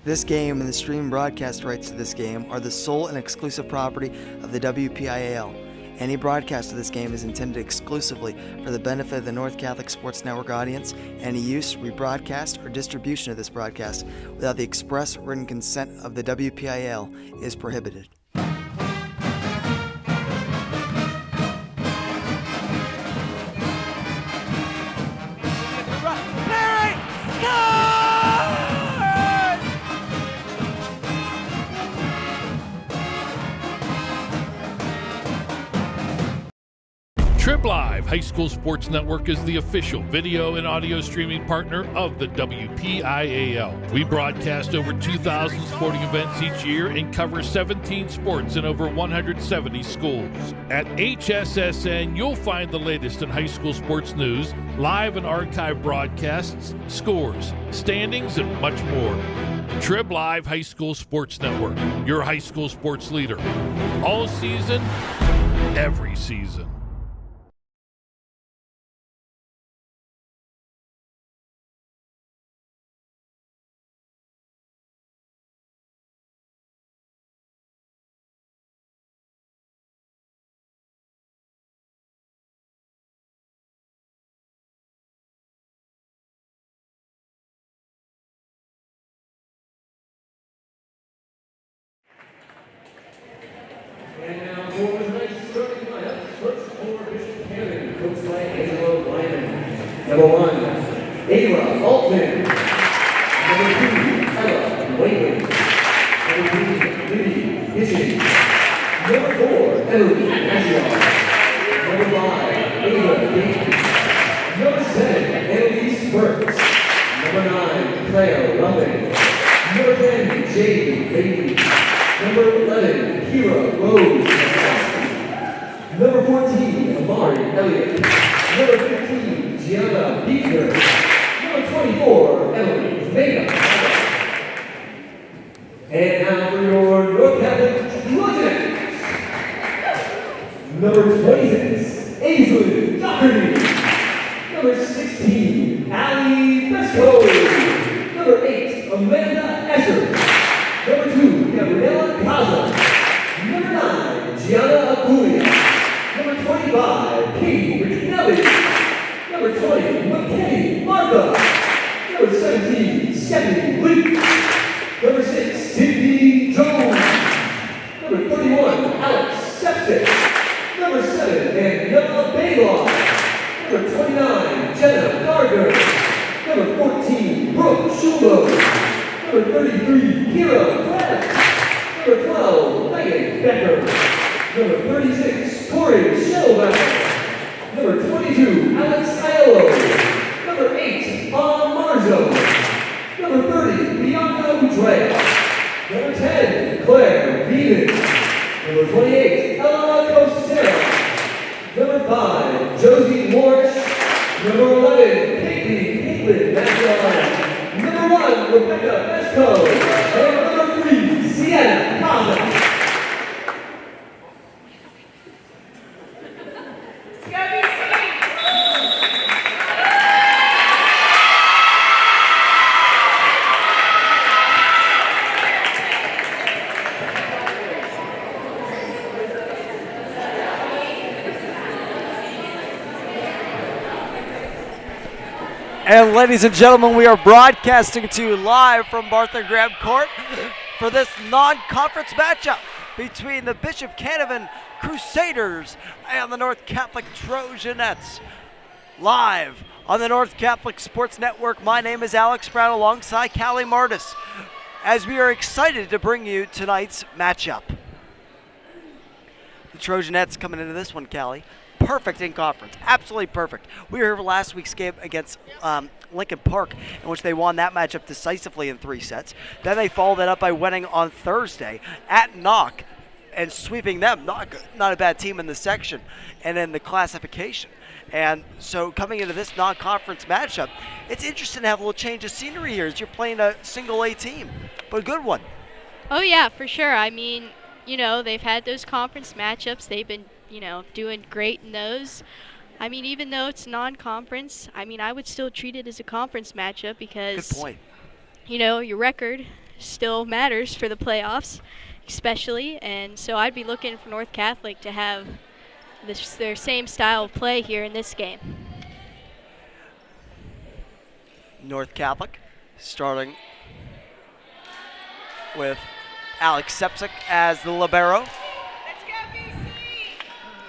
This game and the stream broadcast rights to this game are the sole and exclusive property of the WPIAL. Any broadcast of this game is intended exclusively for the benefit of the North Catholic Sports Network audience. Any use, rebroadcast, or distribution of this broadcast without the express written consent of the WPIAL is prohibited. Trib Live High School Sports Network is the official video and audio streaming partner of the WPIAL. We broadcast over 2,000 sporting events each year and cover 17 sports in over 170 schools. At HSSN, you'll find the latest in high school sports news, live and archive broadcasts, scores, standings, and much more. Trib Live High School Sports Network, your high school sports leader. All season, every season. And now for tonight's starting lineup, first for Bishop Canevin, coached by Angela Lyman. Number 1, Ava Altman. Number 2, Ella Wayland. Number 3, Libby Hitching. Number 4, Emily Ashion. Number 5, Ava Gates. Number 7, Annalise Burks. Number 9, Claire Ruffin. Number 10, Jade Bailey. Number 11, Kira Rose. Number 14, Amari Elliott. Number 15, Gianna Beaker. Number 24, Emily Vega. And now for your North Catholic Trojanettes. Number 26, Aislinn Doherty. Number 16, Allie Besco. Number 8, Amanda Escher. Number 2, Gabriela Caza. Number 9, Gianna Aculia. Number 25, Katie Riccinelli. Number 20, McKinney Martha. Number 17, Stephanie Lee. Number 6, Cindy Jones. Number 31, Alex Sepsis. Number 7, Daniela Baylock. Number 29, Jenna Gardner. Number 14, Brooke Schulo. Number 33, Kira Pratt. Number 12, Megan Becker. Number 36, Corey Shellback. Number 22, Alex Aiello. Number 8, Ann Marzo. Number 30, Bianca Utrecht. Number 10, Claire Beeman. Number 28, Ella Costera. Number 5, Josie Morris. Number 11, Caitlin Maxwell. Number 1, Rebecca Pesco. And number 3, Sienna Casa. And ladies and gentlemen, we are broadcasting to you live from Martha Graham Court for this non-conference matchup between the Bishop Canevin Crusaders and the North Catholic Trojanettes. Live on the North Catholic Sports Network, my name is Alex Brown alongside Callie Martis, as we are excited to bring you tonight's matchup. The Trojanettes coming into this one, Callie, perfect in conference, absolutely perfect. We were here for last week's game against Lincoln Park, in which they won that matchup decisively in 3 sets. Then they followed that up by winning on Thursday at Knock and sweeping them. Not a bad team in the section and in the classification. And so coming into this non-conference matchup, it's interesting to have a little change of scenery here as you're playing a single A team, but a good one. Oh yeah, for sure. I mean, you know, they've had those conference matchups. They've been, you know, doing great in those. I mean, even though it's non-conference, I mean, I would still treat it as a conference matchup because, good point. You know, your record still matters for the playoffs, especially. And so I'd be looking for North Catholic to have their same style of play here in this game. North Catholic starting with Alex Sepsic as the libero.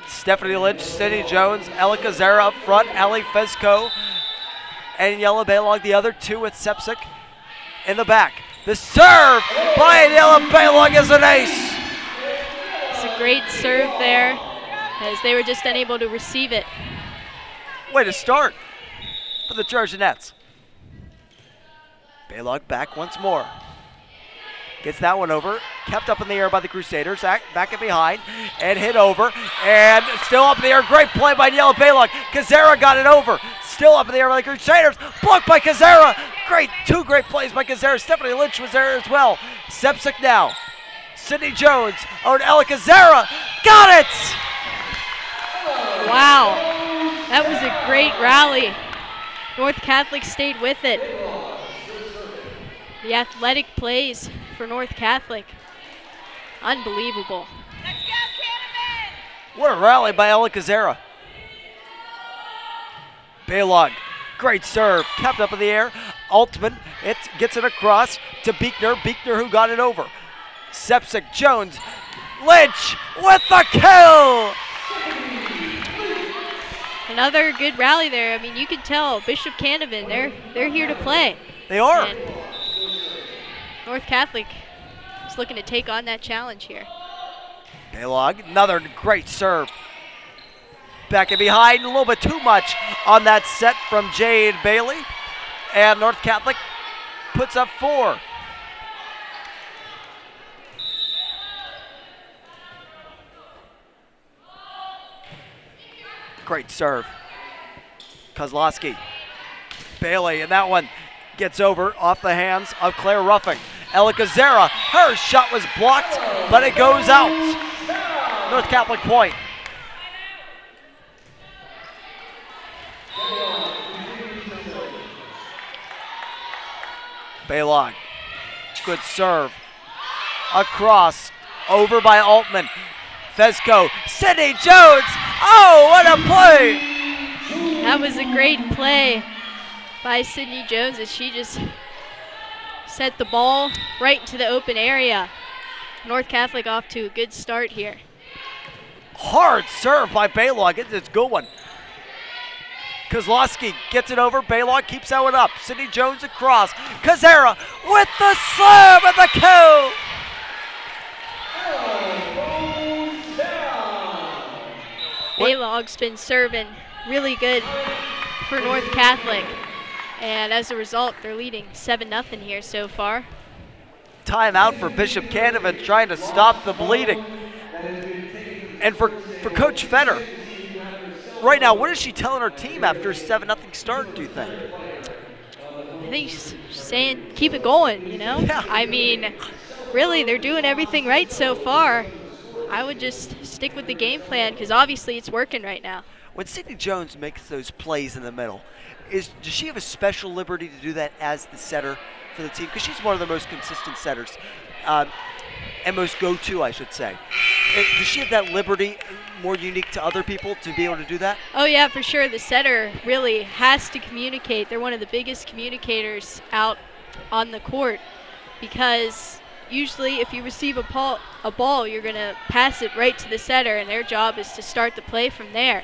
Stephanie Lynch, Cindy Jones, Ella Kazera up front, Ellie Fesco, and Yella Baylog the other two with Sepsic in the back. The serve by Yella Baylog is an ace. It's a great serve there as they were just unable to receive it. Way to start for the Trojanettes. Baylog back once more. Gets that one over, kept up in the air by the Crusaders, back and behind, and hit over, and still up in the air. Great play by Yella Baylog. Kazera got it over, still up in the air by the Crusaders, blocked by Kazera. Two great plays by Kazera. Stephanie Lynch was there as well. Sepsic now. Sydney Jones over to Ella Kazera. Got it! Wow, that was a great rally. North Catholic stayed with it. The athletic plays for North Catholic. Unbelievable. Let's go, Canevin! What a rally by Ella Kazera. Baylog, great serve, kept up in the air. Altman, it gets it across to Beekner. Beekner who got it over. Sepsic, Jones, Lynch with the kill! Another good rally there. I mean, you can tell Bishop Canevin, they're here to play. They are. And North Catholic is looking to take on that challenge here. Baylog, another great serve. Back and behind, a little bit too much on that set from Jade Bailey. And North Catholic puts up 4. Great serve. Kozlowski. Bailey, and that one gets over off the hands of Claire Ruffing. Ella Kazera, her shot was blocked, but it goes out. North Catholic point. Baylog, good serve. Across, over by Altman. Fesco, Sydney Jones, oh, what a play! That was a great play by Sydney Jones as she just set the ball right into the open area. North Catholic off to a good start here. Hard serve by Baylog, it's a good one. Kozlowski gets it over, Baylog keeps that one up. Sydney Jones across, Kazera with the slam and the kill! Baylog's been serving really good for North Catholic. And as a result, they're leading 7-0 here so far. Timeout for Bishop Canevin trying to stop the bleeding. And for Coach Feder, right now, what is she telling her team after a 7-0 start, do you think? I think she's saying keep it going, you know? Yeah. I mean, really, they're doing everything right so far. I would just stick with the game plan because obviously it's working right now. When Sydney Jones makes those plays in the middle, does she have a special liberty to do that as the setter for the team? Because she's one of the most consistent setters, and most go-to, I should say. Does she have that liberty more unique to other people to be able to do that? Oh yeah, for sure. The setter really has to communicate. They're one of the biggest communicators out on the court because usually if you receive a ball, you're going to pass it right to the setter, and their job is to start the play from there.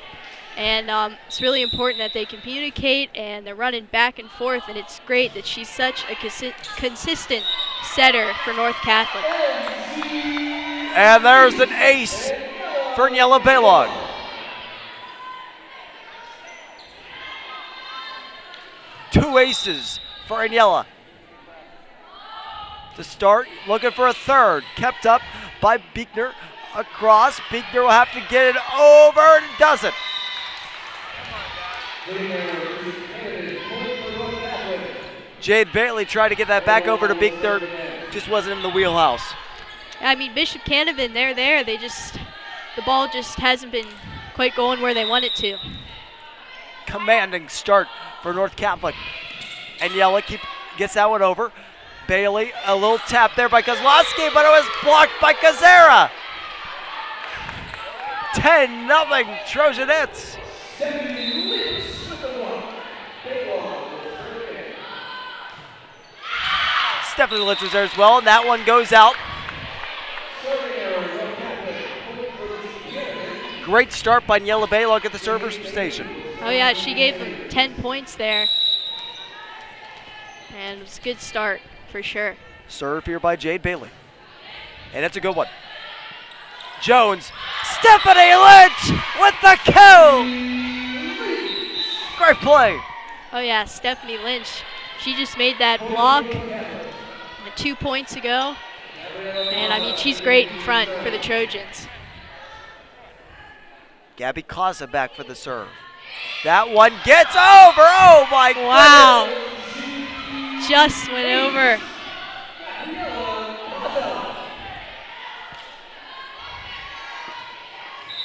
And it's really important that they communicate, and they're running back and forth, and it's great that she's such a consistent setter for North Catholic. And there's an ace for Yella Baylog. Two aces for Anyella. To start, looking for a third. Kept up by Beekner. Across, Beekner will have to get it over, and doesn't. Jade Bailey tried to get that back over to Beekner, just wasn't in the wheelhouse. I mean, Bishop Canevin, they're there. The ball just hasn't been quite going where they want it to. Commanding start for North Catholic. And Yella gets that one over. Bailey, a little tap there by Kozlowski, but it was blocked by Kazera. 10-0 Trojanettes. Stephanie Lynch was there as well, and that one goes out. Great start by Niela Baylock at the server's station. Oh yeah, she gave them 10 points there. And it was a good start, for sure. Serve here by Jade Bailey. And it's a good one. Jones, Stephanie Lynch with the kill! Great play. Oh yeah, Stephanie Lynch. She just made that block 2 points ago. And I mean, she's great in front for the Trojans. Gabby Kaza back for the serve. That one gets over. Oh my goodness. Wow. Just went over.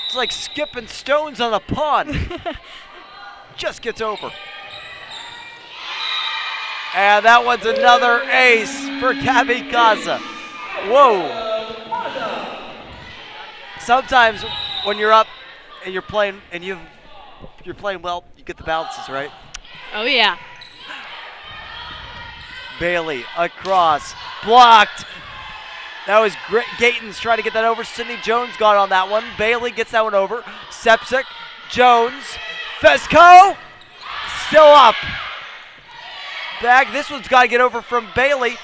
It's like skipping stones on a pond. Just gets over. And that one's another ace for Gabby Kaza. Whoa. Sometimes when you're up and you're playing and you're playing well, you get the bounces, right? Oh yeah. Bailey across, blocked. That was great. Gatons trying to get that over. Sydney Jones got on that one. Bailey gets that one over. Sepsic, Jones, Fesco, still up. Back. This one's got to get over from Bailey.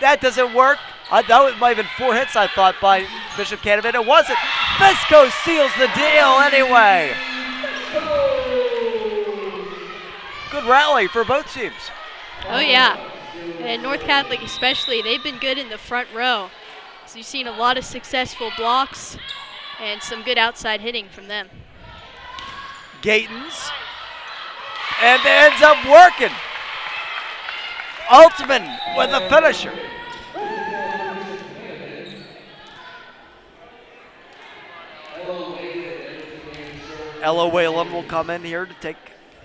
That doesn't work. That might have been 4 hits, I thought, by Bishop Canevin. It wasn't. Fesco seals the deal anyway. Good rally for both teams. Oh yeah. And North Catholic especially, they've been good in the front row. So you've seen a lot of successful blocks and some good outside hitting from them. Gatons. And it ends up working. Altman with a finisher. Ella Whalen will come in here to take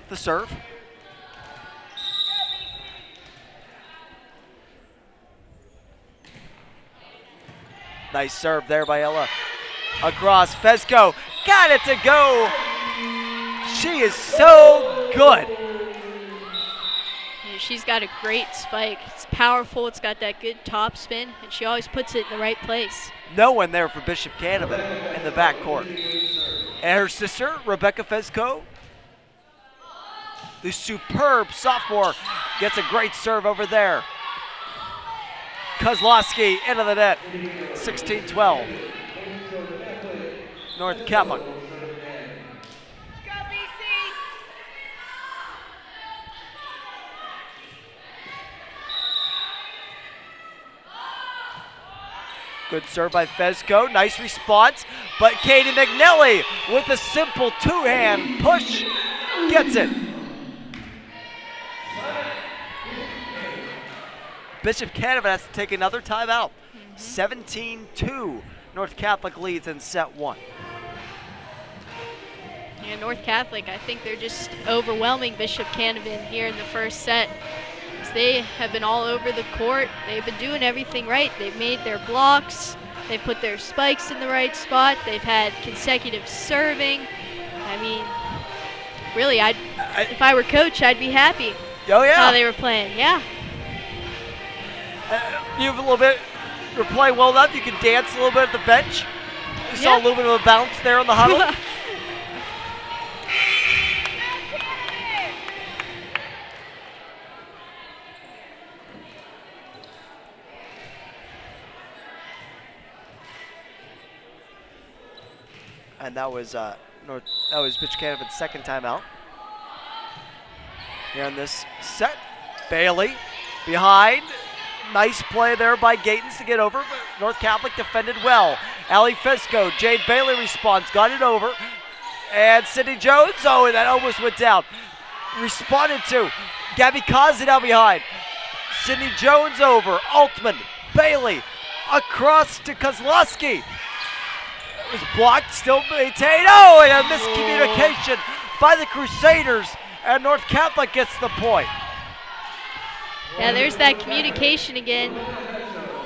the serve. Nice serve there by Ella. Across, Fesco got it to go. She is so good. And she's got a great spike. It's powerful, it's got that good top spin, and she always puts it in the right place. No one there for Bishop Canevin in the backcourt. And her sister, Rebecca Fesco, the superb sophomore, gets a great serve over there. Kozlowski into the net, 16-12. North Catholic. Go BC! Good serve by Fesco, nice response, but Katie McNelly with a simple two-hand push gets it. Bishop Canevin has to take another timeout. 17-2, North Catholic leads in set one. And North Catholic, I think they're just overwhelming Bishop Canevin here in the first set. They have been all over the court. They've been doing everything right. They've made their blocks. They've put their spikes in the right spot. They've had consecutive serving. I mean, really, if I were coach, I'd be happy. Oh yeah. How they were playing, yeah. You have a little bit, you're playing well enough, you can dance a little bit at the bench. You saw a little bit of a bounce there in the huddle. And that was Bishop Canevin's second timeout. Here in this set, Bailey behind. Nice play there by Gatons to get over, but North Catholic defended well. Allie Fesco, Jade Bailey responds, got it over. And Sydney Jones, oh, that almost went down. Responded to. Gabby Kaza down behind. Sydney Jones over, Altman, Bailey, across to Kozlowski. It was blocked, still maintained. Oh, and a miscommunication by the Crusaders, and North Catholic gets the point. Yeah, there's that communication again.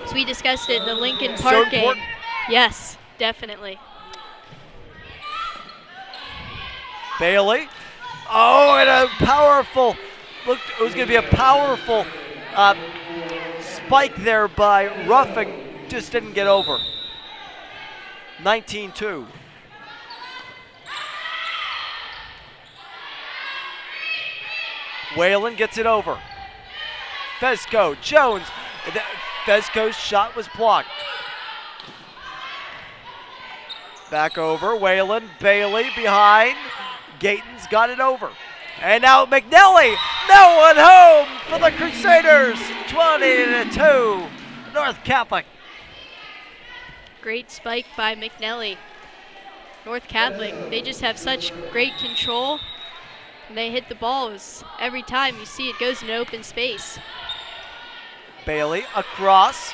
As we discussed it in the Lincoln Park game. important. Yes, definitely. Bailey. Oh, and a powerful, looked, it was going to be a powerful spike there by Ruffing. Just didn't get over. 19-2. Whalen gets it over. Fesco, Jones. Fesco's shot was blocked. Back over, Whalen, Bailey behind. Gayton's got it over. And now McNelly, no one home for the Crusaders. 20-2, North Catholic. Great spike by McNelly. North Catholic, they just have such great control. And they hit the balls. Every time you see it goes in open space. Bailey across.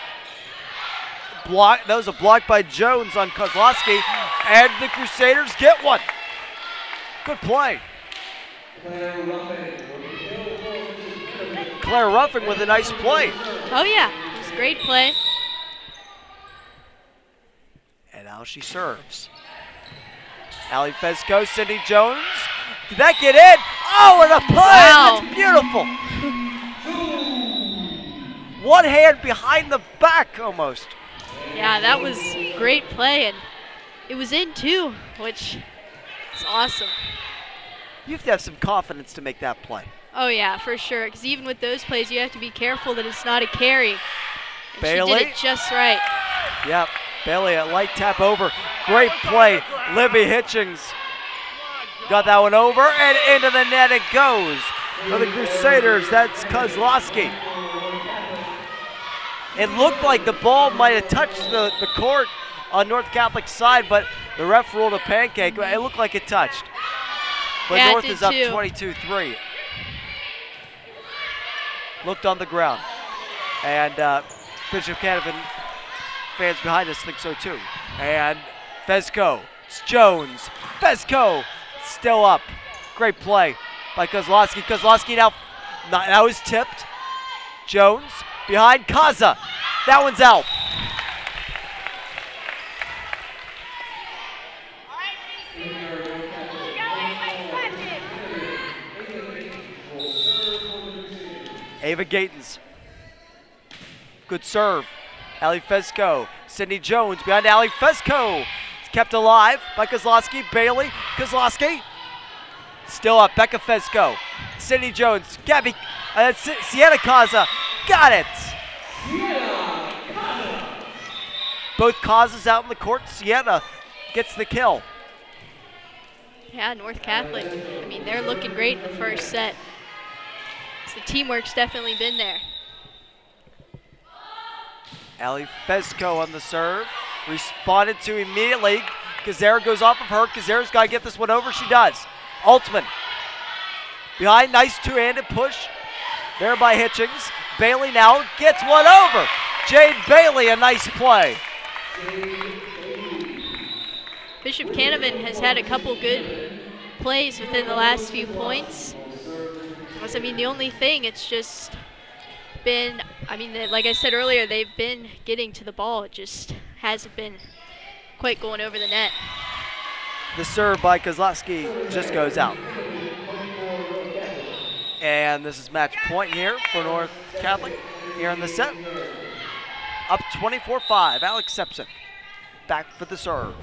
Block. That was a block by Jones on Kozlowski. And the Crusaders get one. Good play. Claire Ruffing with a nice play. Oh yeah, it was a great play. And now she serves. Allie Fesco, Cindy Jones. Did that get in? Oh, and a punt! Wow. That's beautiful. One hand behind the back almost. Yeah, that was great play, and it was in too, which is awesome. You have to have some confidence to make that play. Oh yeah, for sure, because even with those plays, you have to be careful that it's not a carry. And Bailey. she did it just right. Yep, Bailey, a light tap over. Great play, Libby Hitchings. Got that one over, and into the net it goes. For the Crusaders, that's Kozlowski. It looked like the ball might have touched the court on North Catholic side, but the ref ruled a pancake. It looked like it touched. But Yeah, it North did is up too. 22-3. Looked on the ground. And Bishop Canevin fans behind us think so too. And Fesco, it's Jones. Fesco still up. Great play by Kozlowski. Kozlowski now is tipped. Jones behind Kaza. That one's out. Ava Gatens. Good serve. Allie Fesco. Cindy Jones behind Allie Fesco. It's kept alive by Kozlowski. Bailey. Kozlowski. Still up. Becca Fesco. Cindy Jones. Gabby. Sienna Kaza. Got it. Both Kazas out in the court. Sienna gets the kill. Yeah, North Catholic, I mean, they're looking great in the first set. So the teamwork's definitely been there. Allie Fesco on the serve. Responded to immediately. Kazera goes off of her. Kazera's got to get this one over. She does. Altman. Behind, nice two-handed push. There by Hitchings. Bailey now gets one over. Jade Bailey, a nice play. Bishop Canevin has had a couple good plays within the last few points. I mean, the only thing, it's just been, I mean, like I said earlier, they've been getting to the ball. It just hasn't been quite going over the net. The serve by Kozlowski just goes out. And this is match point here for North Catholic here in the set. Up 24-5, Alex Sepsic back for the serve.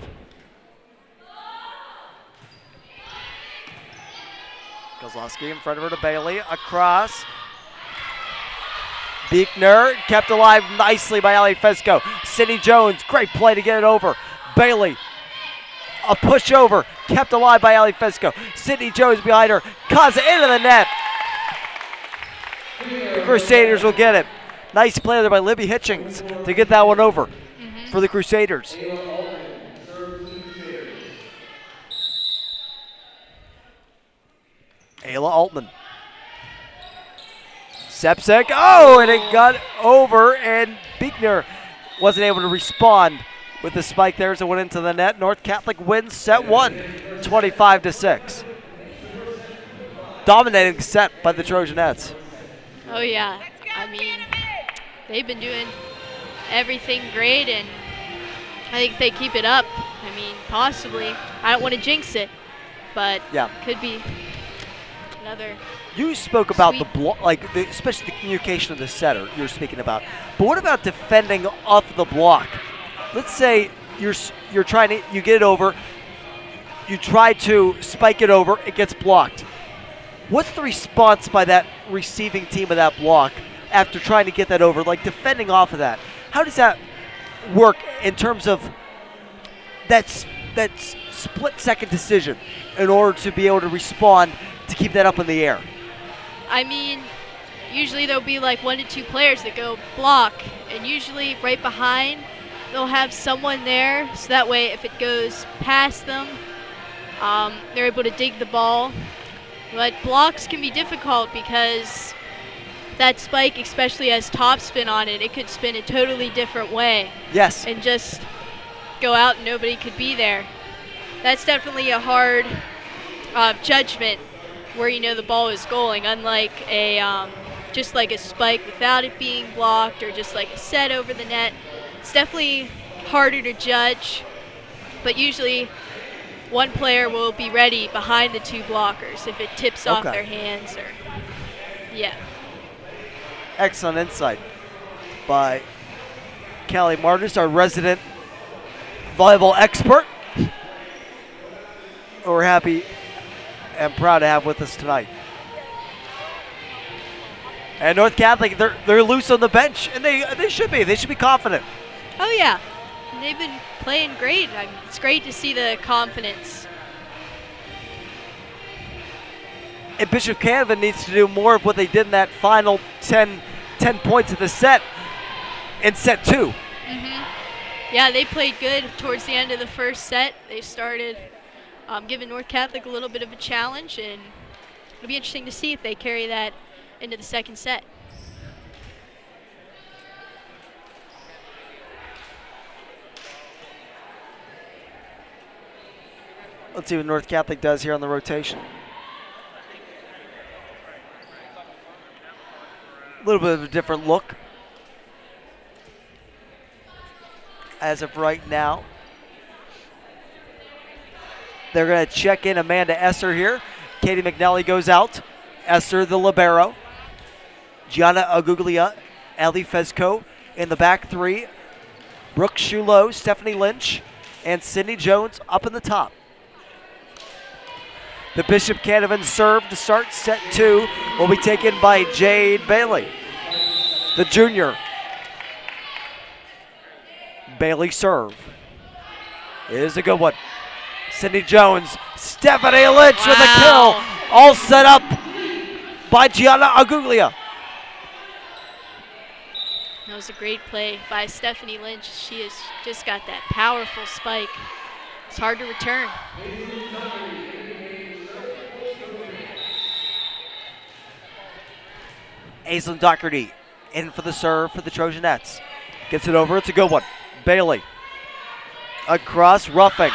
Kozlowski in front of her to Bailey, across. Beekner kept alive nicely by Allie Fesco. Cindy Jones, great play to get it over. Bailey, a push over, kept alive by Allie Fesco. Cindy Jones behind her, Kaza into the net. The Crusaders will get it. Nice play there by Libby Hitchings to get that one over for the Crusaders. Ayla Altman. Sepsic, oh, and it got over, and Beekner wasn't able to respond with the spike there as it went into the net. North Catholic wins set one, 25-6. Dominating set by the Trojanettes. Oh yeah, I mean, they've been doing everything great, and I think if they keep it up, I mean, possibly. I don't want to jinx it, but could be another. You spoke about sweet. the block, like especially the communication of the setter you were speaking about. But what about defending off the block? Let's say you're trying to, you get it over, you try to spike it over, it gets blocked. What's the response by that receiving team of that block after trying to get that over, like defending off of that? How does that work in terms of that split-second decision in order to be able to respond to keep that up in the air? I mean, usually there'll be like 1 to 2 players that go block, and usually right behind they'll have someone there, so that way if it goes past them, they're able to dig the ball. But blocks can be difficult because that spike, especially has topspin on it, it could spin a totally different way. Yes. And just go out and nobody could be there. That's definitely a hard judgment where you know the ball is going, unlike a just like a spike without it being blocked, or just like a set over the net. It's definitely harder to judge, but usually one player will be ready behind the 2 blockers if it tips off their hands, or Excellent insight by Callie Martis, our resident volleyball expert, who we're happy and proud to have with us tonight. And North Catholic, they're loose on the bench, and they should be. They should be confident. Oh yeah, they've been playing great. It's great to see the confidence. And Bishop Canevin needs to do more of what they did in that final 10 points of the set in set 2. Yeah, they played good towards the end of the first set. They started giving North Catholic a little bit of a challenge, and it'll be interesting to see if they carry that into the second set. Let's see what North Catholic does here on the rotation. A little bit of a different look as of right now. They're going to check in Amanda Esser here. Katie McNally goes out. Esser, the libero. Gianna Aguglia, Ellie Fezco in the back 3. Brooke Shulot, Stephanie Lynch, and Sydney Jones up in the top. The Bishop Canevin serve to start set 2 will be taken by Jade Bailey, the junior. Bailey serve is a good one. Sydney Jones, Stephanie Lynch with a kill, all set up by Gianna Aguglia. That was a great play by Stephanie Lynch. She has just got that powerful spike. It's hard to return. Aislinn Doherty in for the serve for the Trojanettes. Gets it over, it's a good one. Bailey across, roughing.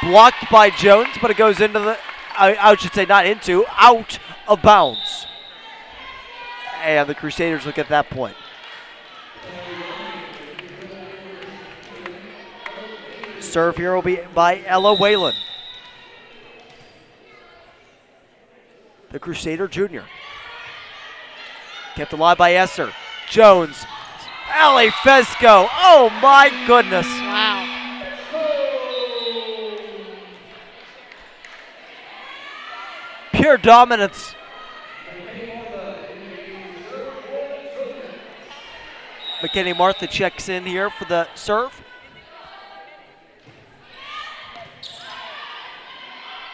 Blocked by Jones, but it goes into the, I should say not into, out of bounds. And the Crusaders look at that point. Serve here will be by Ella Whalen, the Crusader junior. Kept alive by Esser. Jones. Ellie Fezco. Oh my goodness. Wow. Pure dominance. McKinney Martha checks in here for the serve.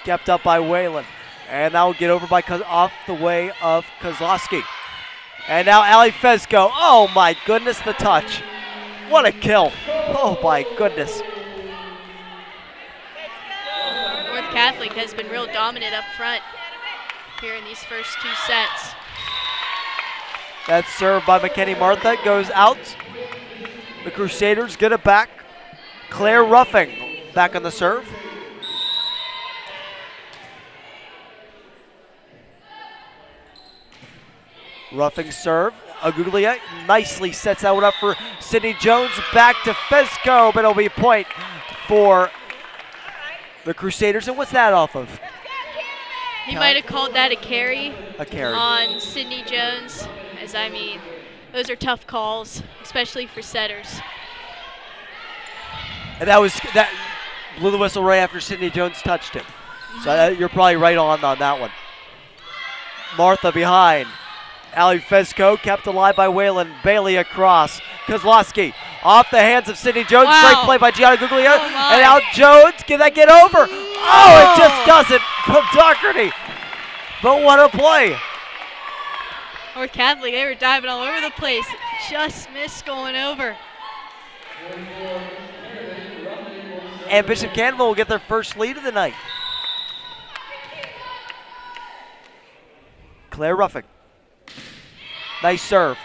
Kept up by Whalen. And that will get over by off the way of Kozlowski. And now Ali Fezco. Oh my goodness, the touch. What a kill. Oh my goodness. North Catholic has been real dominant up front here in these first 2 sets. That's served by McKinney Martha. Goes out. The Crusaders get it back. Claire Ruffing back on the serve. Roughing serve. Aguglia nicely sets that one up for Sydney Jones. Back to Fesco, but it'll be a point for the Crusaders. And what's that off of? He might have called that a carry. A carry. On Sydney Jones, as I mean, those are tough calls, especially for setters. And that blew the whistle right after Sydney Jones touched it. So you're probably right on that one. Martha behind. Allie Fesco kept alive by Waylon. Bailey across. Kozlowski off the hands of Sydney Jones. Wow. Great play by Gianna Guglia. Oh my. And now Jones, can that get over? Oh, it just doesn't from Doherty. But what a play. North Catholic, they were diving all over the place. Just missed going over. And Bishop Canevin will get their first lead of the night. Claire Ruffing. Nice serve.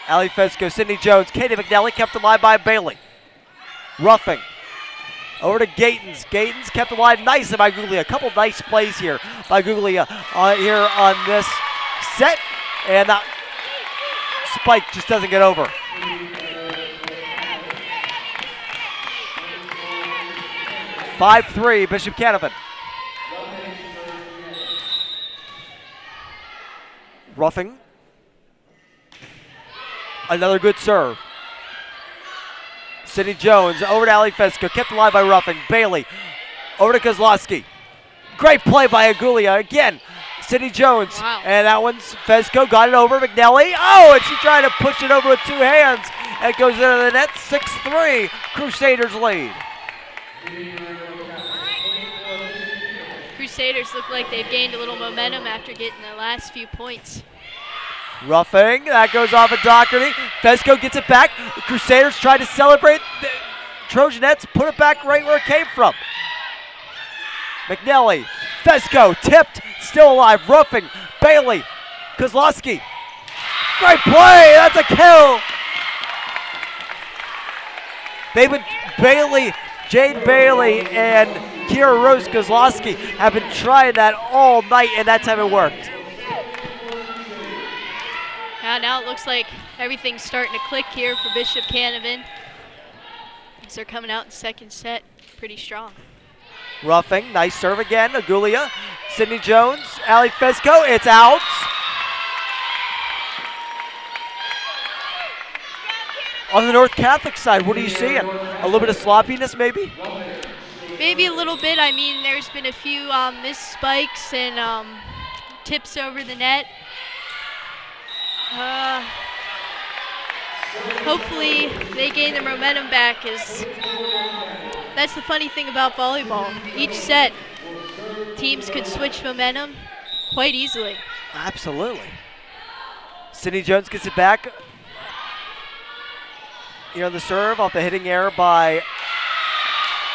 Allie Fesco, Sydney Jones, Katie McNally kept alive by Bailey. Ruffing. Over to Gatens. Gatens kept alive nicely by Guglia. A couple nice plays here by Guglia here on this set. And that spike just doesn't get over. (5-3) Bishop Canevin. Ruffing. Another good serve. Sydney Jones over to Ali Fesco, kept alive by Ruffing. Bailey over to Kozlowski. Great play by Agulia again. Sydney Jones, wow. And that one's Fesco, got it over McNally. Oh, and she tried to push it over with two hands. It goes into the net, 6-3, Crusaders lead. Crusaders look like they've gained a little momentum after getting the last few points. Ruffing, that goes off of Doherty. Fesco gets it back. The Crusaders try to celebrate. The Trojanettes put it back right where it came from. McNally, Fesco, tipped, still alive. Ruffing, Bailey, Kozlowski. Great play, that's a kill. They've been Jade Bailey and Kira Rose Kozlowski have been trying that all night, and that time it worked. Now it looks like everything's starting to click here for Bishop Canevin. So they're coming out in second set pretty strong. Ruffing, nice serve again. Agulia, Sydney Jones, Ali Fesco, it's out. On the North Catholic side, what are you seeing? A little bit of sloppiness, maybe? Maybe a little bit. I mean, there's been a few missed spikes and tips over the net. Hopefully they gain their momentum back. That's the funny thing about volleyball. Each set, teams could switch momentum quite easily. Absolutely. Sydney Jones gets it back. Here on the serve, off the hitting error by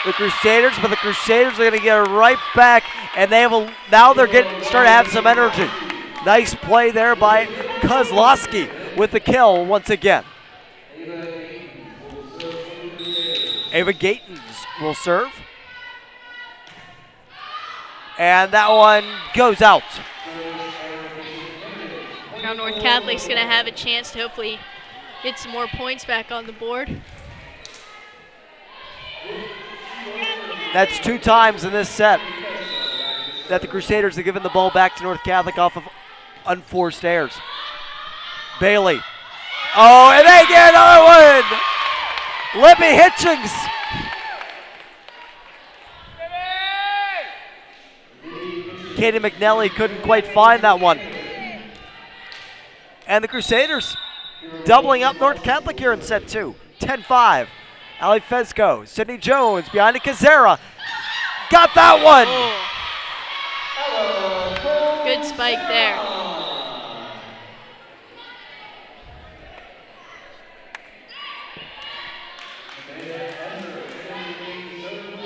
the Crusaders, but the Crusaders are going to get it right back, and now they're starting to have some energy. Nice play there by Kozlowski with the kill once again. Ava Gatens will serve. And that one goes out. Now North Catholic's going to have a chance to hopefully get some more points back on the board. That's 2 times in this set that the Crusaders have given the ball back to North Catholic off of unforced errors. Bailey. Oh, and they get another one! Libby Hitchings. Katie McNally couldn't quite find that one. And the Crusaders doubling up North Catholic here in set 2. 10-5. Ali Fesco, Sydney Jones behind to Kazera. Got that one! Oh. Good spike there.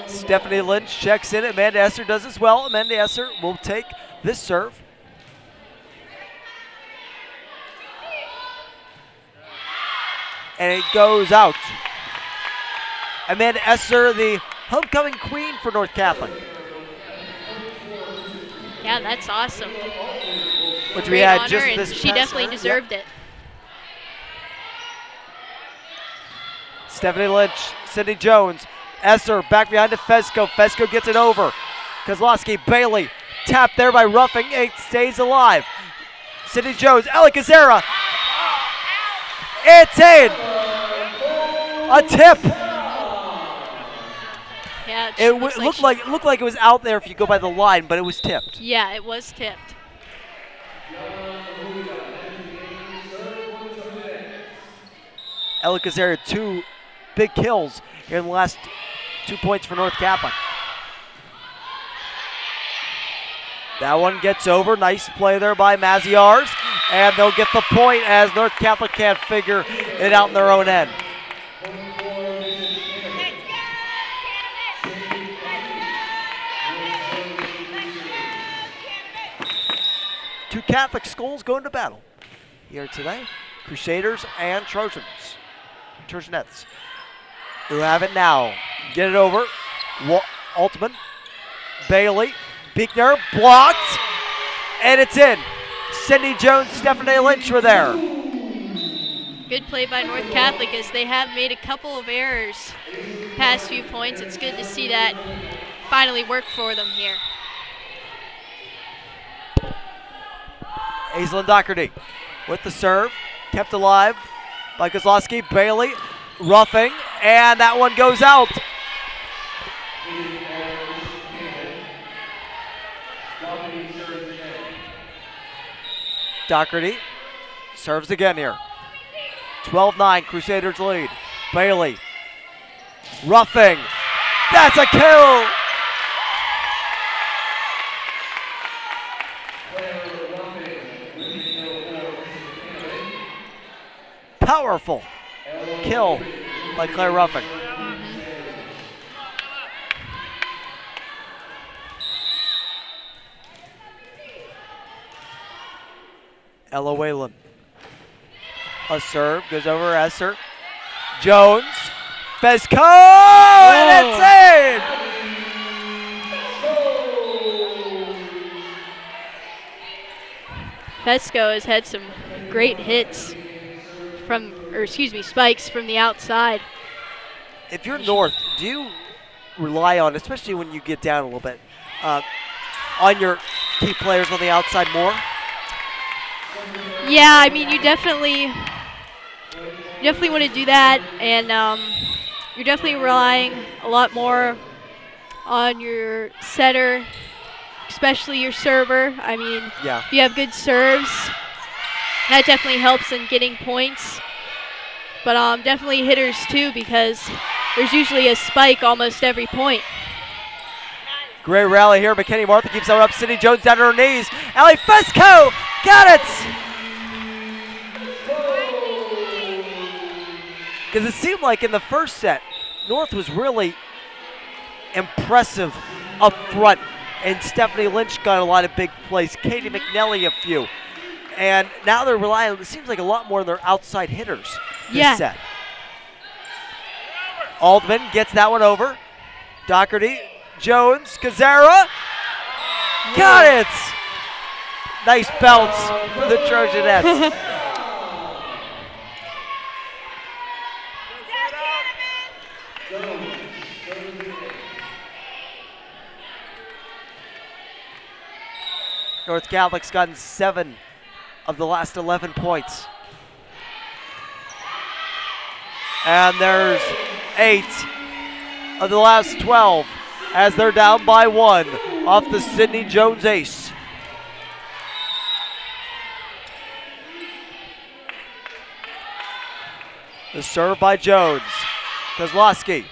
Stephanie Lynch checks in. Amanda Esser does as well. Amanda Esser will take this serve. And it goes out. Amanda Esser, the homecoming queen for North Catholic. Yeah, that's awesome. which we great had honor, just and this she past definitely serve. deserved Yep. it. Stephanie Lynch, Cindy Jones, Esser back behind to Fesco. Fesco gets it over. Kozlowski, Bailey, tapped there by Ruffing. It stays alive. Cindy Jones, Ellie Kazera. It's in. A tip. Yeah, It looks looked like it was out there if you go by the line, but it was tipped. Yeah, it was tipped. Ellie Kazera, 2 big kills here in the last 2 points for North Catholic. That one gets over. Nice play there by Maziars. And they'll get the point as North Catholic can't figure it out in their own end. Two Catholic schools going to battle here today. Crusaders and Trojanettes, who have it now. Get it over. Altman, Bailey, Beekner, blocked, and it's in. Cindy Jones, Stephanie Lynch were there. Good play by North Catholic as they have made a couple of errors past few points. It's good to see that finally work for them here. Aislinn Doherty with the serve, kept alive by Kozlowski. Bailey roughing, and that one goes out. Doherty serves again here. 12-9, Crusaders lead. Bailey roughing. That's a kill. Powerful kill by Claire Ruffing. Ella Whalen. A serve goes over Esser. Jones. Fesco! And it's in! Fesco has had some great hits spikes from the outside. If you're North, do you rely on, especially when you get down a little bit, on your key players on the outside more? Yeah, I mean, you definitely want to do that, and you're definitely relying a lot more on your setter, especially your server. I mean, Yeah. if you have good serves, that definitely helps in getting points. But definitely hitters too, because there's usually a spike almost every point. Great rally here. McKinney Martha keeps her up. Cindy Jones down to her knees. Allie Fesco got it! Because it seemed like in the first set, North was really impressive up front. And Stephanie Lynch got a lot of big plays. Katie McNelly a few. And now they're relying, it seems like a lot more on their outside hitters this set. Altman gets that one over. Doherty, Jones, Kazera. Got it! Nice bounce for the Trojanettes. North Catholic's gotten 7 of the last 11 points. And there's 8 of the last 12 as they're down by 1 off the Cindy Jones ace. The serve by Jones. Kozlowski.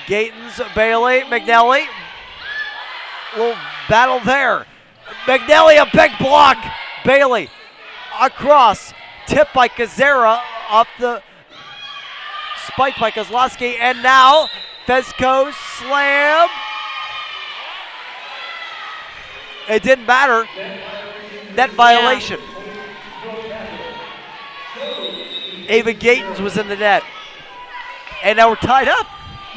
Gatens, Bailey, McNelly. Little battle there. McNelly, a big block. Bailey across. Tipped by Kazera off the spike by Kozlowski. And now Fesco slam. It didn't matter. Net violation. Ava Gatens was in the net. And now we're tied up.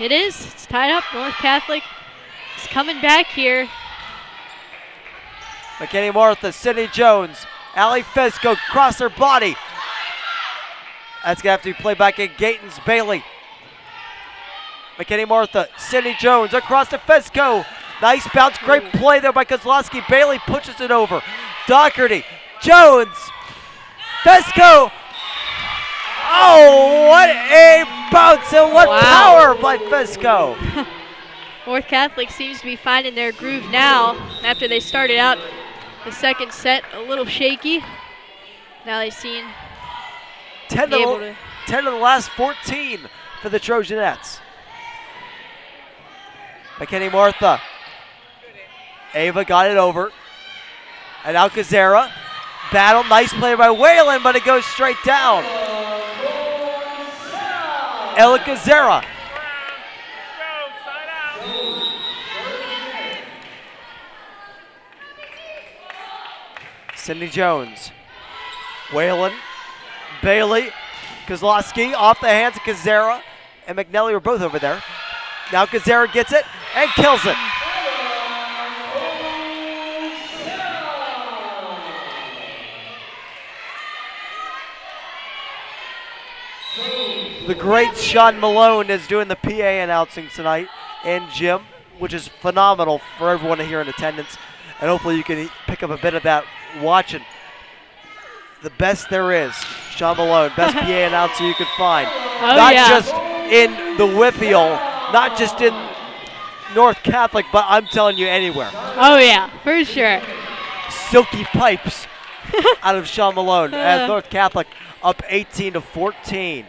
It is. It's tied up. North Catholic is coming back here. McKinney Martha, Sydney Jones, Allie Fesco cross her body. That's going to have to be played back in Gatons Bailey. McKinney Martha, Sydney Jones across to Fesco. Nice bounce, great play there by Kozlowski. Bailey pushes it over. Doherty, Jones, Fesco. Oh, what a bounce and what power by Fesco. North Catholic seems to be finding their groove now after they started out the second set a little shaky. Now they've seen 10 of the last 14 for the Trojanettes. McKinney Martha. Ava got it over. And now Kazera. Battle, nice play by Whalen, but it goes straight down. Ella Kazera. Cindy Jones. Whalen. Bailey. Kozlowski off the hands of Kazera. And McNelly were both over there. Now Kazera gets it and kills it. The great Sean Malone is doing the PA announcing tonight in gym, which is phenomenal for everyone here in attendance. And hopefully you can pick up a bit of that watching. The best there is, Sean Malone, best PA announcer you could find. Not just in the Whippeal, not just in North Catholic, but I'm telling you anywhere. Oh yeah, for sure. Silky pipes out of Sean Malone as North Catholic up 18-14.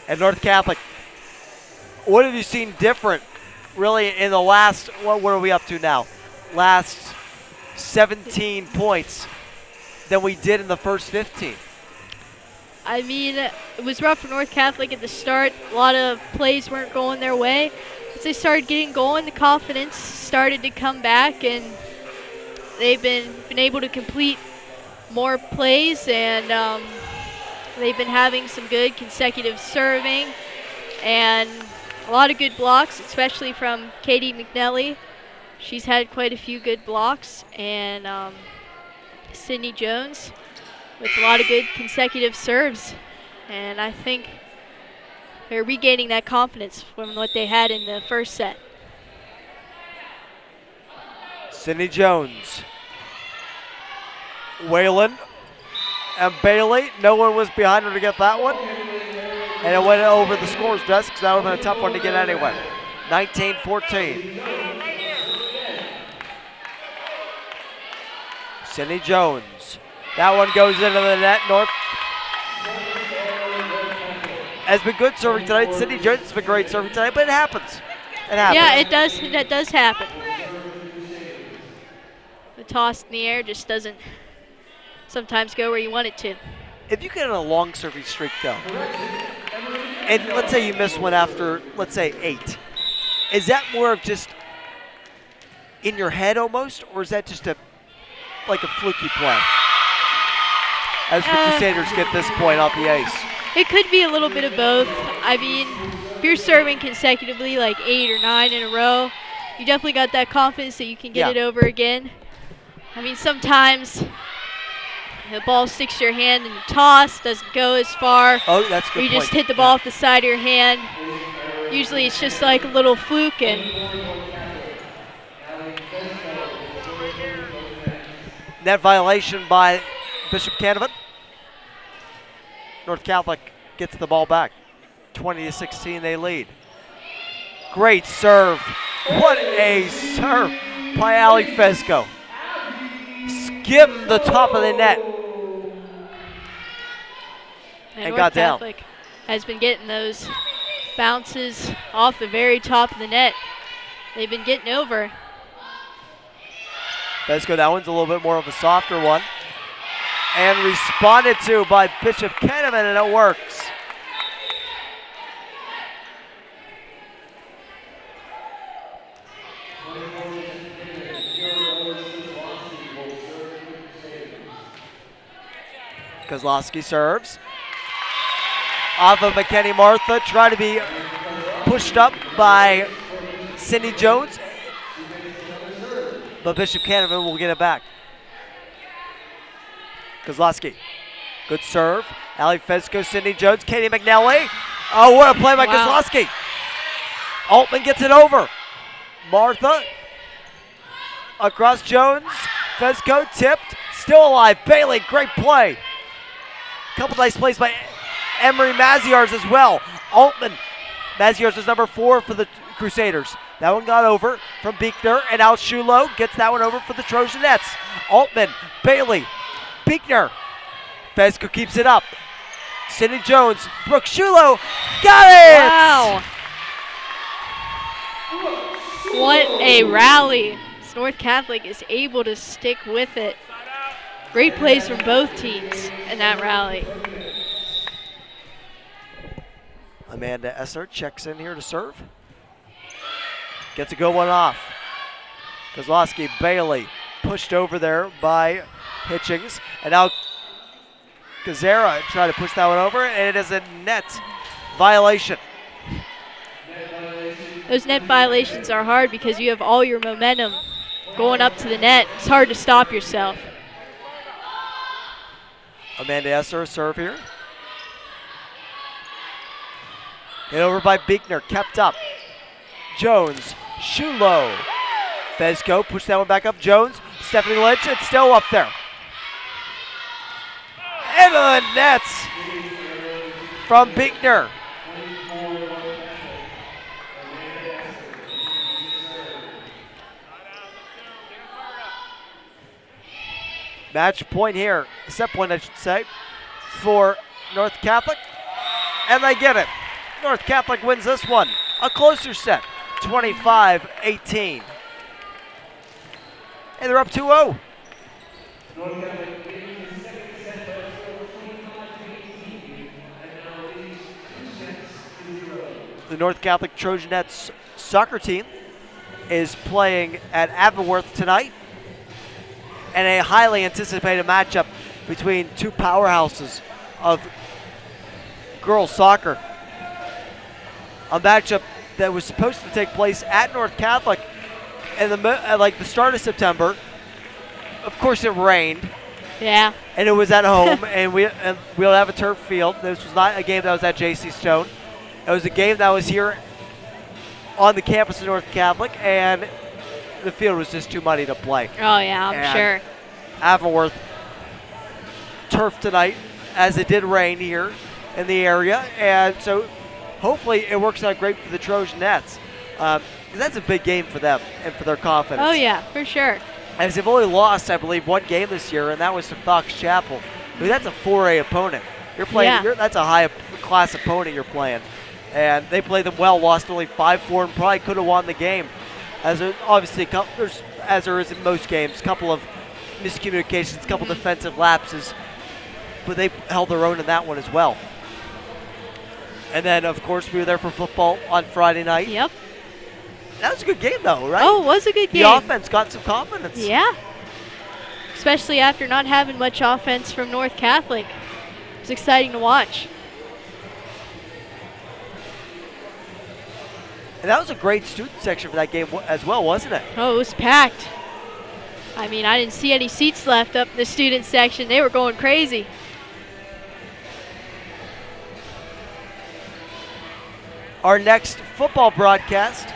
And North Catholic, what have you seen different really in the last, what are we up to now? Last 17 points than we did in the first 15. I mean, it was rough for North Catholic at the start. A lot of plays weren't going their way. As they started getting going, the confidence started to come back, and they've been able to complete more plays, and they've been having some good consecutive serving and a lot of good blocks, especially from Katie McNelly. She's had quite a few good blocks, and Sydney Jones with a lot of good consecutive serves. And I think they're regaining that confidence from what they had in the first set. Sydney Jones. Whalen and Bailey. No one was behind her to get that one. And it went over the scores desk because that would have been a tough one to get anyway. 19-14. Sydney Jones. That one goes into the net. North has been good serving tonight. Sydney Jones has been great serving tonight, but it happens. It happens. Yeah, it does. That does happen. The toss in the air just doesn't sometimes go where you want it to. If you get on a long serving streak, though, and let's say you miss one after, let's say, 8, is that more of just in your head almost, or is that just like a fluky play? As the Crusaders get this point off the ace. It could be a little bit of both. I mean, if you're serving consecutively like 8 or 9 in a row, you definitely got that confidence that you can get it over again. I mean, sometimes the ball sticks to your hand and you toss, doesn't go as far. Oh, that's a good or you point. just hit the ball off the side of your hand. Usually it's just like a little fluke. And net violation by Bishop Canevin. North Catholic gets the ball back. 20-16 they lead. Great serve. What a serve by Allie Fesco. Skimmed the top of the net. And got down. North Catholic has been getting those bounces off the very top of the net. They've been getting over. Fesco, that one's a little bit more of a softer one. And responded to by Bishop Canevin, and it works. Kozlowski serves. Off of McKinney Martha, trying to be pushed up by Cindy Jones, but Bishop Canevin will get it back. Kozlowski, good serve. Allie Fezco, Cindy Jones, Katie McNally. Oh, what a play by Kozlowski. Altman gets it over. Martha across Jones. Fezco tipped, still alive. Bailey, great play. Couple nice plays by Emery Maziarz as well. Altman, Maziarz is number 4 for the Crusaders. That one got over from Beekner, and Al Shulo gets that one over for the Trojanettes. Altman, Bailey, Beekner. Fezco keeps it up. Cindy Jones, Brooke Shulo, got it! Wow. What a rally. North Catholic is able to stick with it. Great plays from both teams in that rally. Amanda Esser checks in here to serve. Gets a good one off. Kozlowski, Bailey pushed over there by Hitchings. And now Kazera trying to push that one over, and it is a net violation. Those net violations are hard because you have all your momentum going up to the net. It's hard to stop yourself. Amanda Esser, serve here. Hit over by Beekner, kept up. Jones, Shulo. Fezco, push that one back up. Jones, Stephanie Lynch, it's still up there. Into the nets from Beekner. Match point here, set point I should say, for North Catholic. And they get it. North Catholic wins this one. A closer set, 25-18. And they're up 2-0. The North Catholic Trojanettes soccer team is playing at Avonworth tonight, and a highly anticipated matchup between two powerhouses of girls soccer. A matchup that was supposed to take place at North Catholic in the start of September. Of course, it rained. Yeah. And it was at home, and we don't have a turf field. This was not a game that was at J.C. Stone. It was a game that was here on the campus of North Catholic, and the field was just too muddy to play. Oh, yeah, I'm sure. Avonworth turf tonight, as it did rain here in the area, and so hopefully it works out great for the Trojanettes, because that's a big game for them and for their confidence. Oh, yeah, for sure. As they've only lost, I believe, one game this year, and that was to Fox Chapel. I mean, that's a 4A opponent. You're playing. Yeah. That's a high-class opponent you're playing, and they played them well. Lost only 5-4, and probably could have won the game. As there is in most games, a couple of miscommunications, a couple defensive lapses, but they held their own in that one as well. And then, of course, we were there for football on Friday night. Yep. That was a good game, though, right? Oh, it was a good game. The offense got some confidence. Yeah. Especially after not having much offense from North Catholic. It was exciting to watch. And that was a great student section for that game as well, wasn't it? Oh, it was packed. I mean, I didn't see any seats left up in the student section. They were going crazy. Our next football broadcast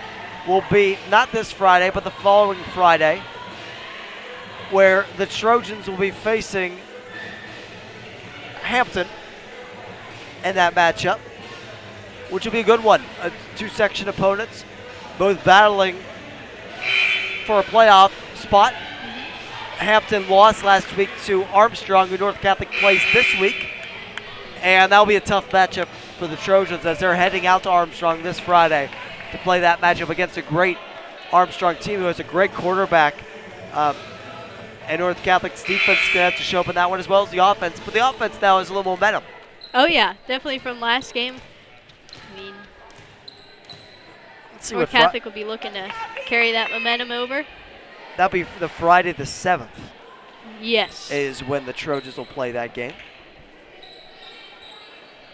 will be not this Friday, but the following Friday, where the Trojans will be facing Hampton in that matchup, which will be a good one. Two section opponents, both battling for a playoff spot. Hampton lost last week to Armstrong, who North Catholic plays this week, and that'll be a tough matchup for the Trojans as they're heading out to Armstrong this Friday to play that matchup against a great Armstrong team who has a great quarterback. And North Catholic's defense is going to have to show up in that one as well as the offense. But the offense now has a little momentum. Oh, yeah, definitely from last game. I mean, Let's see North Catholic will be looking to carry that momentum over. That'll be the Friday the 7th. Yes. Is when the Trojans will play that game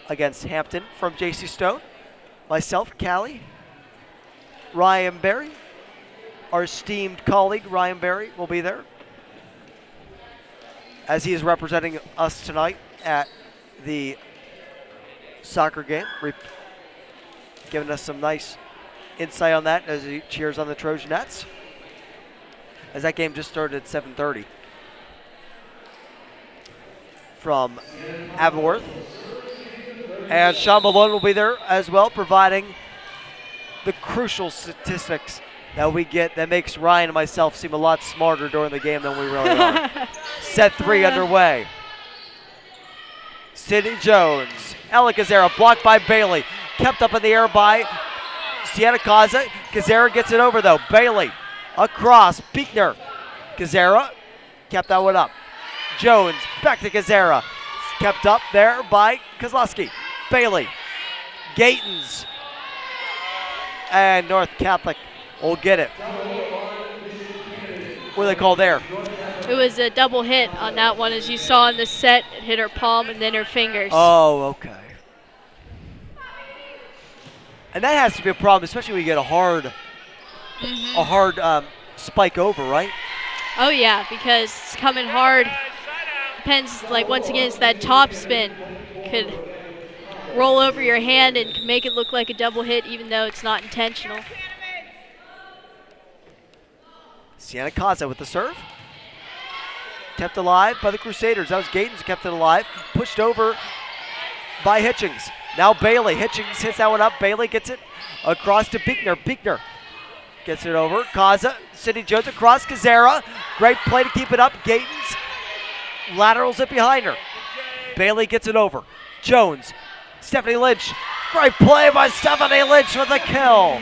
against Hampton from J.C. Stone. Myself, Callie, Ryan Berry, our esteemed colleague Ryan Berry, will be there, as he is representing us tonight at the soccer game, giving us some nice insight on that as he cheers on the Trojanettes, as that game just started at 7:30 from Avonworth. And Sean Malone will be there as well, providing the crucial statistics that we get that makes Ryan and myself seem a lot smarter during the game than we really are. Set 3 underway. Sydney Jones. Ella Kazera blocked by Bailey. Kept up in the air by Sienna Kaza. Kazera gets it over though. Bailey across. Beekner. Kazera kept that one up. Jones back to Kazera. Kept up there by Kozlowski. Bailey. Gatens. And North Catholic will get it. What do they call there? It was a double hit on that one, as you saw in the set. It hit her palm and then her fingers. Oh, okay. And that has to be a problem, especially when you get a hard spike over, right? Oh yeah, because it's coming hard. Depends, like once again, it's that top spin. Could roll over your hand and make it look like a double hit, even though it's not intentional. Sienna Kaza with the serve. Kept alive by the Crusaders. That was Gatens who kept it alive. Pushed over by Hitchings. Now Bailey. Hitchings hits that one up. Bailey gets it across to Beekner. Beekner gets it over. Kaza. Sydney Jones across. Kazera. Great play to keep it up. Gatens laterals it behind her. Bailey gets it over. Jones. Stephanie Lynch. Great play by Stephanie Lynch with a kill.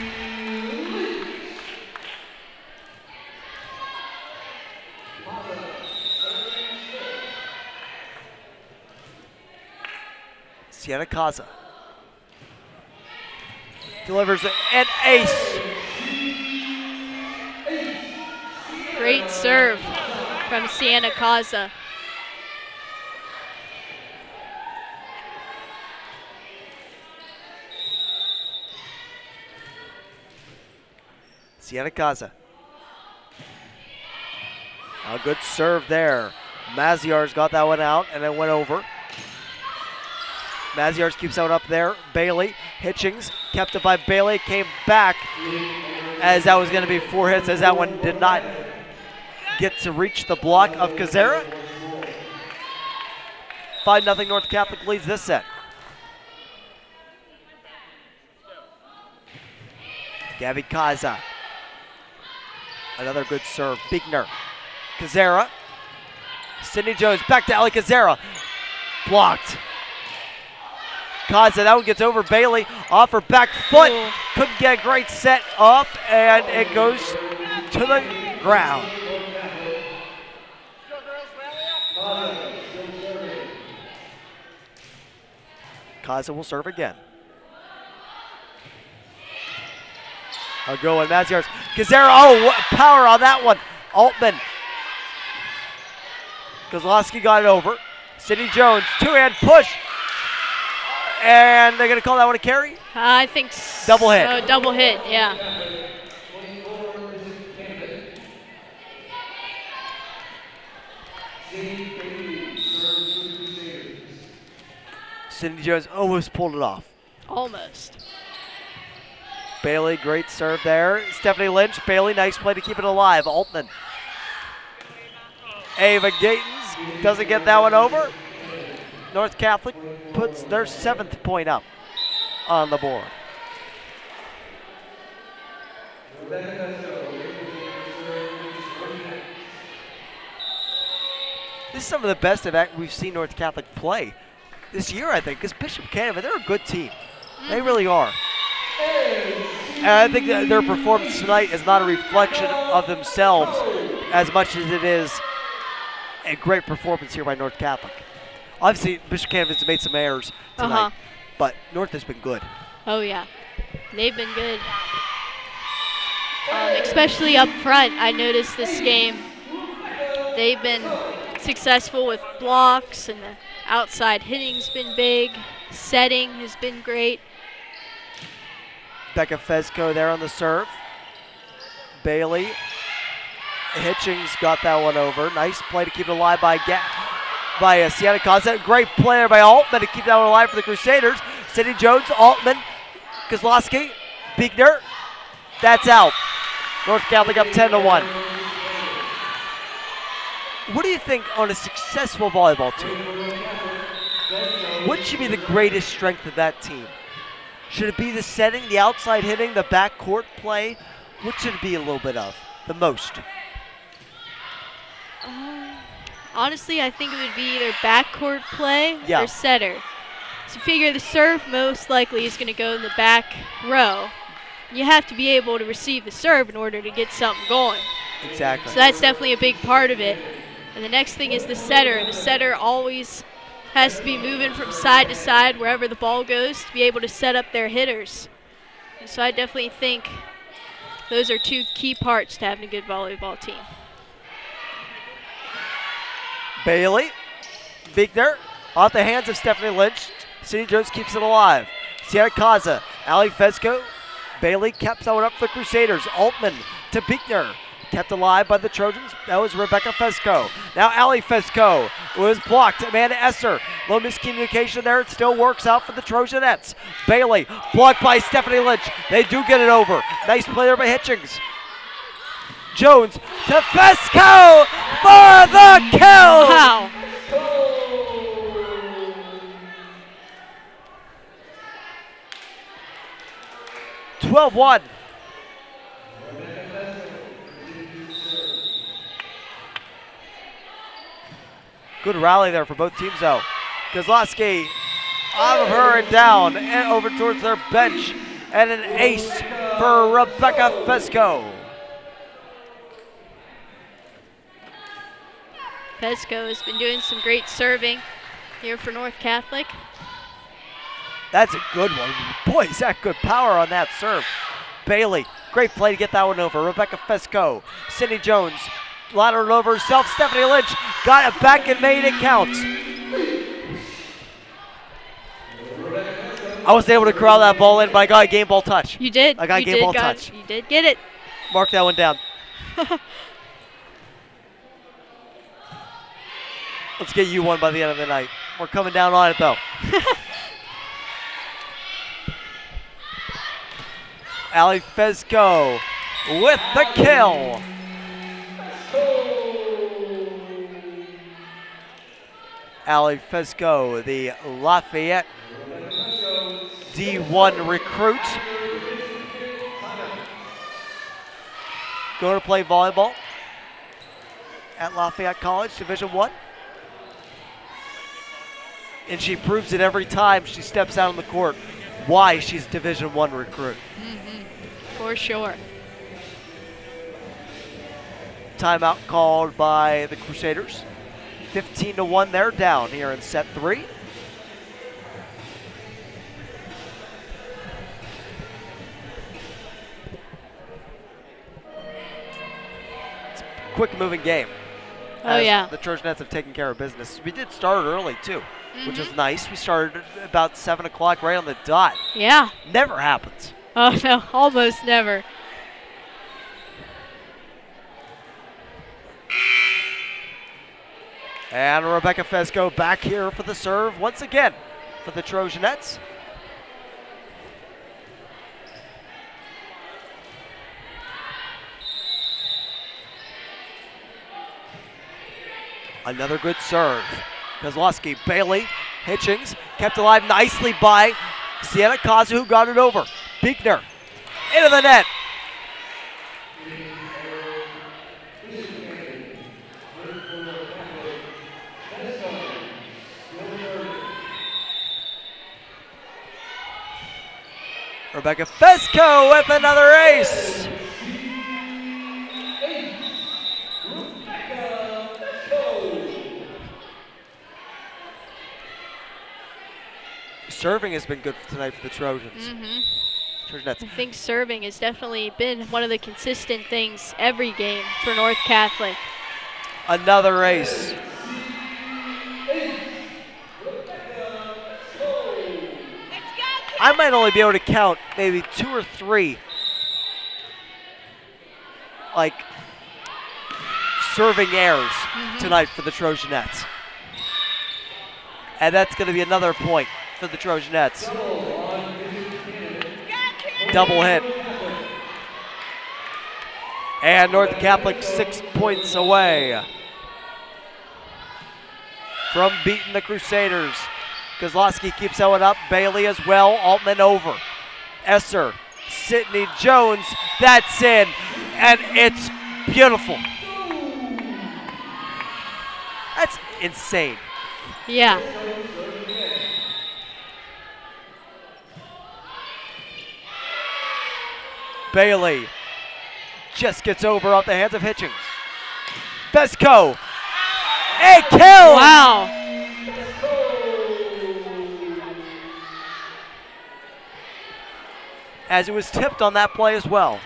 Sienna Kaza delivers an ace. Great serve from Sienna Kaza. Sienna Kaza. A good serve there. Maziar's got that one out and it went over. Maziarz keeps that one up there. Bailey, Hitchings, kept it by Bailey, came back as that was going to be 4 hits, as that one did not get to reach the block of Kazera. 5-0 North Catholic leads this set. Gabby Kaza. Another good serve. Beekner. Kazera. Sydney Jones back to Ellie Kazera. Blocked. Kaza, that one gets over Bailey off her back foot. Couldn't get a great set off, and it goes to the ground. Kaza will serve again. I'll go in Maziarz. Kazera, oh, what power on that one. Altman. Kozlowski got it over. Sydney Jones, two-hand push. And they're going to call that one a carry? I think so. Double hit. Oh, double hit, yeah. Sydney Jones almost pulled it off. Almost. Bailey, great serve there. Stephanie Lynch, Bailey, nice play to keep it alive. Altman. Ava Gatens doesn't get that one over. North Catholic puts their 7th point up on the board. This is some of the best we've seen North Catholic play this year, I think, because Bishop Canevin, they're a good team. They really are. And I think that their performance tonight is not a reflection of themselves as much as it is a great performance here by North Catholic. Obviously, Bishop Canevin's made some errors tonight, but North has been good. Oh, yeah. They've been good. Especially up front, I noticed this game. They've been successful with blocks, and the outside hitting's been big. Setting has been great. Becca Fezco there on the serve. Bailey. Hitchings got that one over. Nice play to keep it alive by Sienna Kaza. Great play there by Altman to keep that one alive for the Crusaders. Cindy Jones, Altman, Kozlowski, Biegner. That's out. North Catholic up 10-1. What do you think on a successful volleyball team? What should be the greatest strength of that team? Should it be the setting, the outside hitting, the backcourt play? What should it be a little bit of, the most? Honestly, I think it would be either backcourt play Yeah. or setter. So figure the serve most likely is going to go in the back row. You have to be able to receive the serve in order to get something going. Exactly. So that's definitely a big part of it. And the next thing is the setter. The setter always has to be moving from side to side wherever the ball goes to be able to set up their hitters. And so I definitely think those are two key parts to having a good volleyball team. Bailey, Biegner, off the hands of Stephanie Lynch. Cindy Jones keeps it alive. Sienna Kaza, Ali Fezco. Bailey kept that one up for the Crusaders. Altman to Biegner. Kept alive by the Trojans. That was Rebecca Fezco. Now Ali Fezco was blocked. Amanda Esser. Low miscommunication there. It still works out for the Trojanettes. Bailey blocked by Stephanie Lynch. They do get it over. Nice play there by Hitchings. Jones to Fezco for the kill. Wow. Wow. 12-1. Good rally there for both teams, though. Kozlowski out of her and down and over towards their bench. And an ace for Rebecca Fezco. Fezco has been doing some great serving here for North Catholic. That's a good one. Boy, is that good power on that serve. Bailey, great play to get that one over. Rebecca Fezco, Cindy Jones, lateral over herself. Stephanie Lynch got it back and made it count. I wasn't able to corral that ball in, but I got a game ball touch. You did. I got a game ball touch. You did get it. Mark that one down. Let's get you one by the end of the night. We're coming down on it, though. Ali Fezco with the kill. Ali Fezco, the Lafayette D1 recruit. Going to play volleyball at Lafayette College, Division I. And she proves it every time she steps out on the court why she's Division I recruit. For sure. Timeout called by the Crusaders. 15-1, they're down here in set 3. It's a quick moving game. Oh, yeah. The Trojanettes have taken care of business. We did start early, too, which is nice. We started about 7 o'clock right on the dot. Yeah. Never happens. Oh, no, almost never. And Rebecca Fezco back here for the serve once again for the Trojanettes. Another good serve. Kozlowski, Bailey, Hitchings, kept alive nicely by Sienna Kazu, who got it over. Biegner into the net. Rebecca Fezco with another ace. Serving has been good tonight for the Trojans. Trojanettes. I think serving has definitely been one of the consistent things every game for North Catholic. Another ace. I might only be able to count maybe 2 or 3 like serving errors tonight for the Trojanettes. And that's going to be another point for the Trojanettes. Double hit. And North Catholic 6 points away from beating the Crusaders. Kozlowski keeps that one up. Bailey as well. Altman over. Esser. Sydney Jones. That's in. And it's beautiful. That's insane. Yeah. Bailey just gets over off the hands of Hitchings. Vesco. A kill! Wow. As it was tipped on that play as well.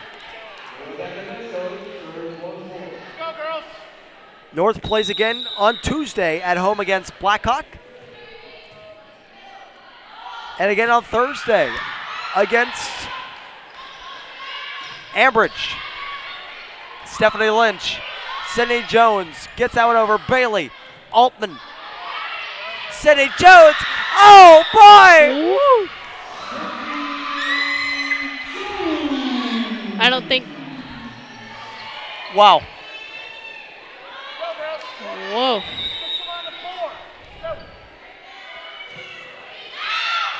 North plays again on Tuesday at home against Blackhawk. And again on Thursday against Ambridge. Stephanie Lynch. Sydney Jones gets that one over. Bailey. Altman. Sydney Jones. Oh, boy! Woo. I don't think. Wow. Whoa.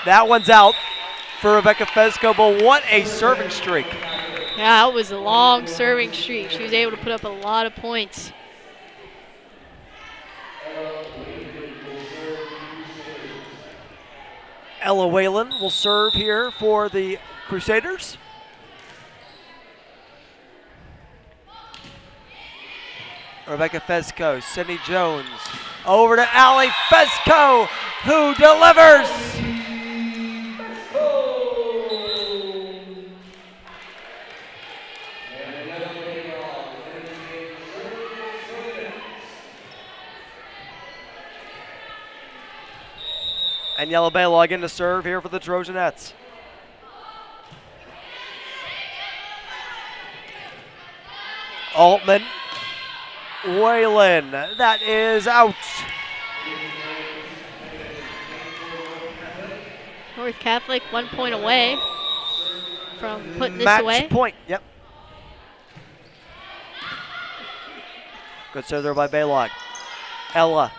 That one's out for Rebecca Fesco, but what a serving streak. Yeah, that was a long serving streak. She was able to put up a lot of points. Ella Whalen will serve here for the Crusaders. Rebecca Fesco, Sydney Jones, over to Allie Fesco, who delivers. And Yellow Bay log in to serve here for the Trojanettes. Altman. Whalen, that is out. North Catholic 1 point away from putting this Match away. point, yep. Good serve there by Baylog. Ella.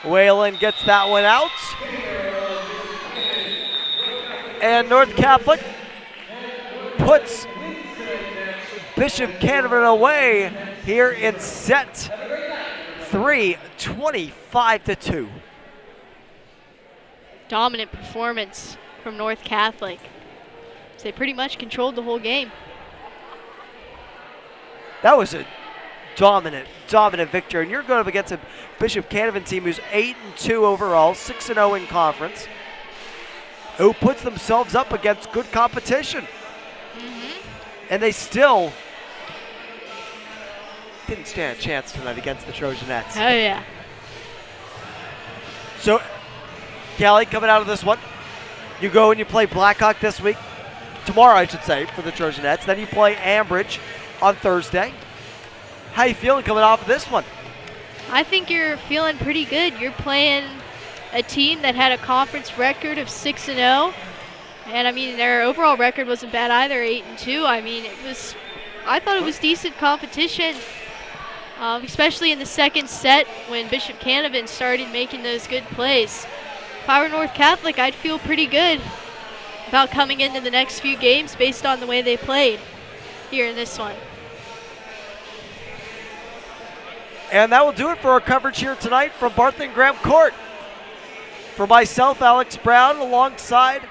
Whalen gets that one out. And North Catholic puts Bishop Canevin away here in set 3, 25-2. Dominant performance from North Catholic. So they pretty much controlled the whole game. That was a dominant victory. And you're going up against a Bishop Canevin team who's 8-2 overall, 6-0 in conference, who puts themselves up against good competition. And they still didn't stand a chance tonight against the Trojanettes. Oh, yeah. So, Callie, coming out of this one, you go and you play Blackhawk this week, tomorrow I should say, for the Trojanettes. Then you play Ambridge on Thursday. How you feeling coming off of this one? I think you're feeling pretty good. You're playing a team that had a conference record of 6-0. And I mean, their overall record wasn't bad either, 8-2. I mean, I thought it was decent competition, especially in the second set when Bishop Canevin started making those good plays. If I were North Catholic, I'd feel pretty good about coming into the next few games based on the way they played here in this one. And that will do it for our coverage here tonight from Barth and Graham Court. For myself, Alex Brown, alongside,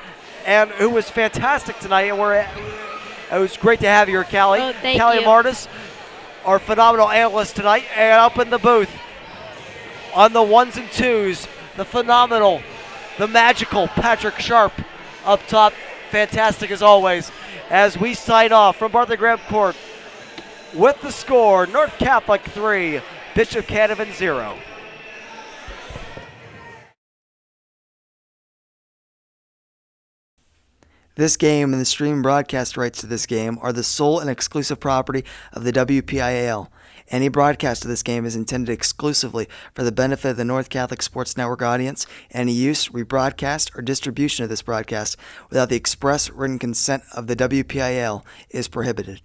and who was fantastic tonight, and it was great to have you here, Callie. Oh, thank Callie you. Martis, our phenomenal analyst tonight, and up in the booth on the ones and twos, the phenomenal, the magical Patrick Sharp up top. Fantastic as always. As we sign off from Barth and Graham Court with the score, North Catholic 3, Bishop Canevin 0. This game and the stream broadcast rights to this game are the sole and exclusive property of the WPIAL. Any broadcast of this game is intended exclusively for the benefit of the North Catholic Sports Network audience. Any use, rebroadcast, or distribution of this broadcast without the express written consent of the WPIAL is prohibited.